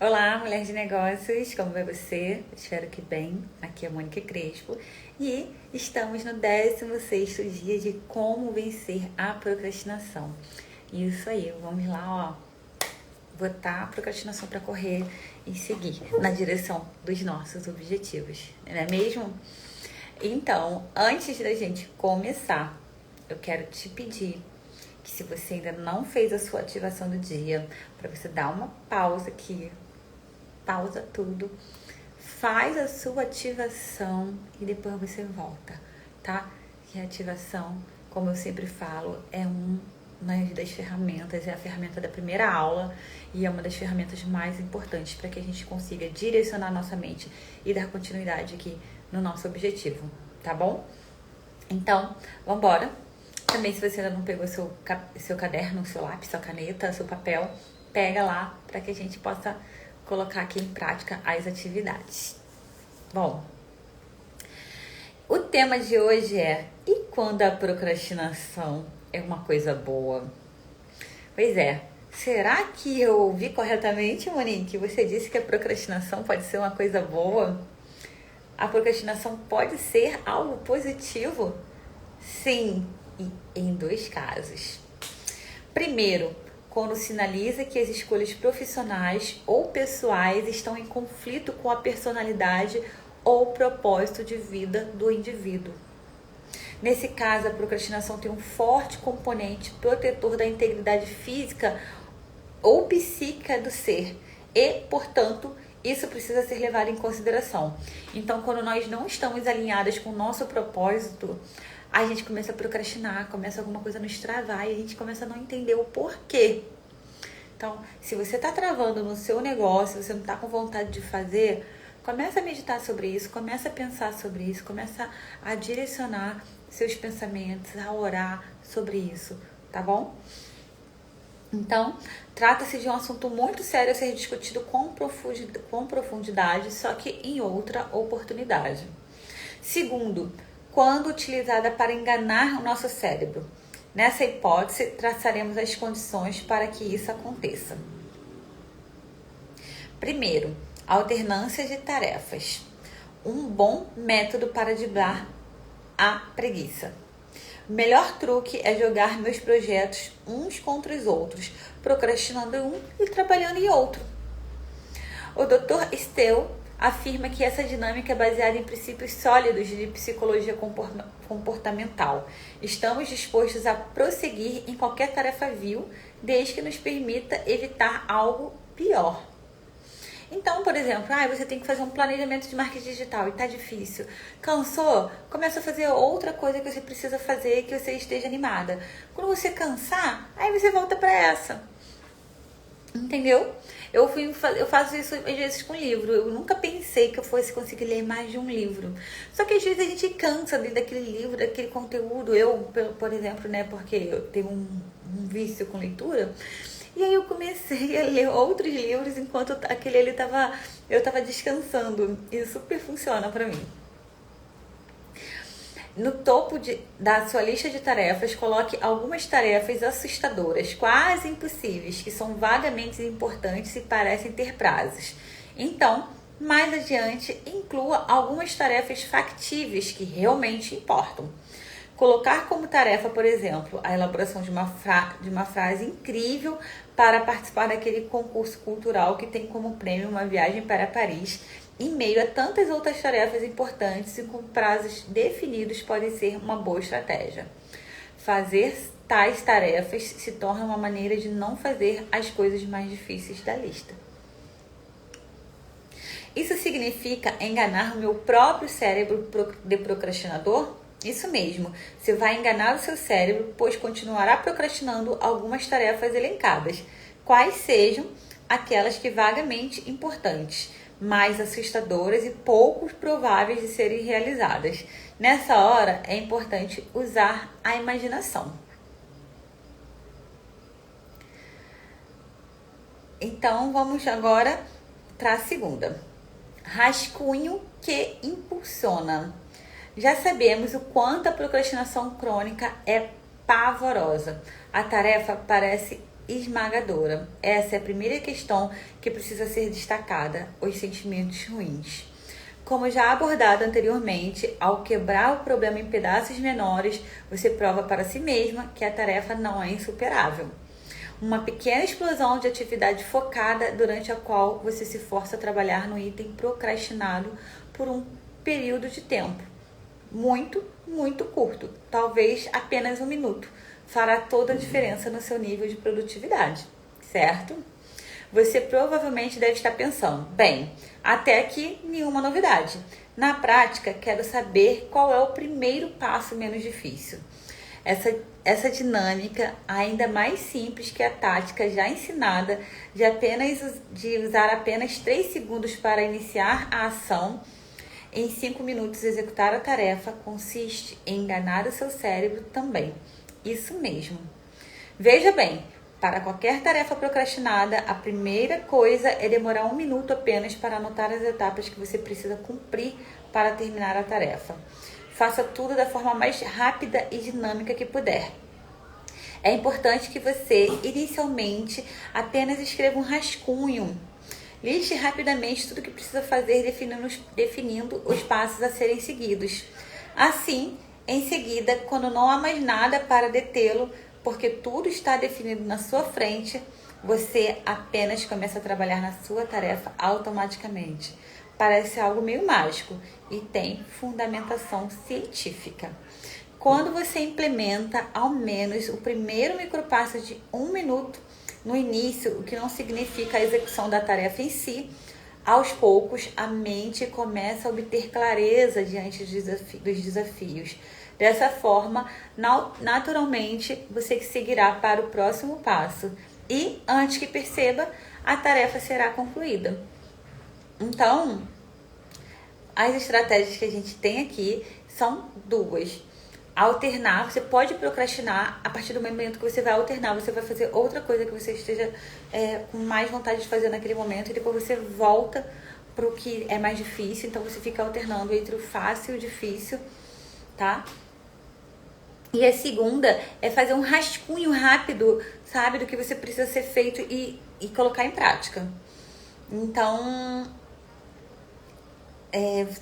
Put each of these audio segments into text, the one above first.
Olá, mulher de negócios, como vai você? Espero que bem. Aqui é a Mônica Crespo e estamos no 16º dia de como vencer a procrastinação. Isso aí, vamos lá, botar a procrastinação para correr e seguir na direção dos nossos objetivos, não é mesmo? Então, antes da gente começar, eu quero te pedir que se você ainda não fez a sua ativação do dia, para você dar uma pausa aqui, pausa tudo, faz a sua ativação e depois você volta, tá? Que a ativação, como eu sempre falo, é uma das ferramentas, é a ferramenta da primeira aula e é uma das ferramentas mais importantes para que a gente consiga direcionar nossa mente e dar continuidade aqui no nosso objetivo, tá bom? Então, vambora! Também, se você ainda não pegou seu caderno, seu lápis, sua caneta, seu papel, pega lá para que a gente possa colocar aqui em prática as atividades. Bom, o tema de hoje é: e quando a procrastinação é uma coisa boa? Pois é, será que eu ouvi corretamente, Monique? Você disse que a procrastinação pode ser uma coisa boa? A procrastinação pode ser algo positivo? Sim, e em 2 casos. Primeiro, quando sinaliza que as escolhas profissionais ou pessoais estão em conflito com a personalidade ou propósito de vida do indivíduo. Nesse caso, a procrastinação tem um forte componente protetor da integridade física ou psíquica do ser e, portanto, isso precisa ser levado em consideração. Então, quando nós não estamos alinhadas com o nosso propósito, a gente começa a procrastinar, começa alguma coisa a nos travar e a gente começa a não entender o porquê. Então, se você está travando no seu negócio, você não está com vontade de fazer, começa a meditar sobre isso, começa a pensar sobre isso, começa a direcionar seus pensamentos, a orar sobre isso, tá bom? Então, trata-se de um assunto muito sério a ser discutido com profundidade, só que em outra oportunidade. Segundo, quando utilizada para enganar o nosso cérebro. Nessa hipótese, traçaremos as condições para que isso aconteça. Primeiro, alternância de tarefas. Um bom método para driblar a preguiça. O melhor truque é jogar meus projetos uns contra os outros, procrastinando em um e trabalhando em outro. O Dr. Steele afirma que essa dinâmica é baseada em princípios sólidos de psicologia comportamental. Estamos dispostos a prosseguir em qualquer tarefa vil, desde que nos permita evitar algo pior. Então, por exemplo, você tem que fazer um planejamento de marketing digital e tá difícil. Cansou? Começa a fazer outra coisa que você precisa fazer, que você esteja animada. Quando você cansar, aí você volta para essa. Entendeu? Eu faço isso às vezes com livro. Eu nunca pensei que eu fosse conseguir ler mais de um livro. Só que às vezes a gente cansa daquele livro, daquele conteúdo. Eu, por exemplo, né, porque eu tenho um vício com leitura. E aí eu comecei a ler outros livros enquanto aquele ali eu tava descansando. E super funciona pra mim. No topo da sua lista de tarefas, coloque algumas tarefas assustadoras, quase impossíveis, que são vagamente importantes e parecem ter prazos. Então, mais adiante, inclua algumas tarefas factíveis que realmente importam. Colocar como tarefa, por exemplo, a elaboração de uma frase incrível para participar daquele concurso cultural que tem como prêmio uma viagem para Paris, em meio a tantas outras tarefas importantes e com prazos definidos, pode ser uma boa estratégia. Fazer tais tarefas se torna uma maneira de não fazer as coisas mais difíceis da lista. Isso significa enganar o meu próprio cérebro de procrastinador? Isso mesmo, você vai enganar o seu cérebro, pois continuará procrastinando algumas tarefas elencadas, quais sejam aquelas que vagamente importantes, mais assustadoras e pouco prováveis de serem realizadas. Nessa hora, é importante usar a imaginação. Então, vamos agora para a segunda. Rascunho que impulsiona. Já sabemos o quanto a procrastinação crônica é pavorosa. A tarefa parece esmagadora. Essa é a primeira questão que precisa ser destacada, os sentimentos ruins. Como já abordado anteriormente, ao quebrar o problema em pedaços menores, você prova para si mesma que a tarefa não é insuperável. Uma pequena explosão de atividade focada durante a qual você se força a trabalhar no item procrastinado por um período de tempo muito, muito curto, talvez apenas 1 minuto, fará toda a diferença no seu nível de produtividade, certo? Você provavelmente deve estar pensando, bem, até aqui nenhuma novidade. Na prática, quero saber qual é o primeiro passo menos difícil. Essa dinâmica, ainda mais simples que a tática já ensinada de usar apenas 3 segundos para iniciar a ação, em 5 minutos executar a tarefa, consiste em enganar o seu cérebro também. Isso mesmo. Veja bem, para qualquer tarefa procrastinada, a primeira coisa é demorar 1 minuto apenas para anotar as etapas que você precisa cumprir para terminar a tarefa. Faça tudo da forma mais rápida e dinâmica que puder. É importante que você, inicialmente, apenas escreva um rascunho. Liste rapidamente tudo o que precisa fazer, definindo os passos a serem seguidos. Assim, em seguida, quando não há mais nada para detê-lo, porque tudo está definido na sua frente, você apenas começa a trabalhar na sua tarefa automaticamente. Parece algo meio mágico e tem fundamentação científica. Quando você implementa ao menos o primeiro micropasso de 1 minuto no início, o que não significa a execução da tarefa em si, aos poucos a mente começa a obter clareza diante dos desafios. Dessa forma, naturalmente, você seguirá para o próximo passo e, antes que perceba, a tarefa será concluída. Então, as estratégias que a gente tem aqui são 2. Alternar, você pode procrastinar. A partir do momento que você vai alternar, você vai fazer outra coisa que você esteja com mais vontade de fazer naquele momento, e depois você volta para o que é mais difícil. Então você fica alternando entre o fácil e o difícil, tá? E a segunda é fazer um rascunho rápido, sabe, do que você precisa ser feito e colocar em prática. Então,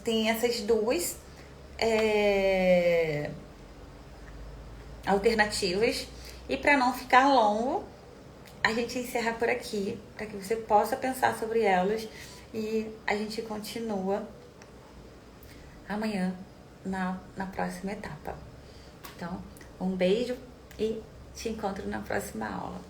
tem essas 2 alternativas. E para não ficar longo, a gente encerra por aqui, para que você possa pensar sobre elas, e a gente continua amanhã na próxima etapa. Então, um beijo e te encontro na próxima aula.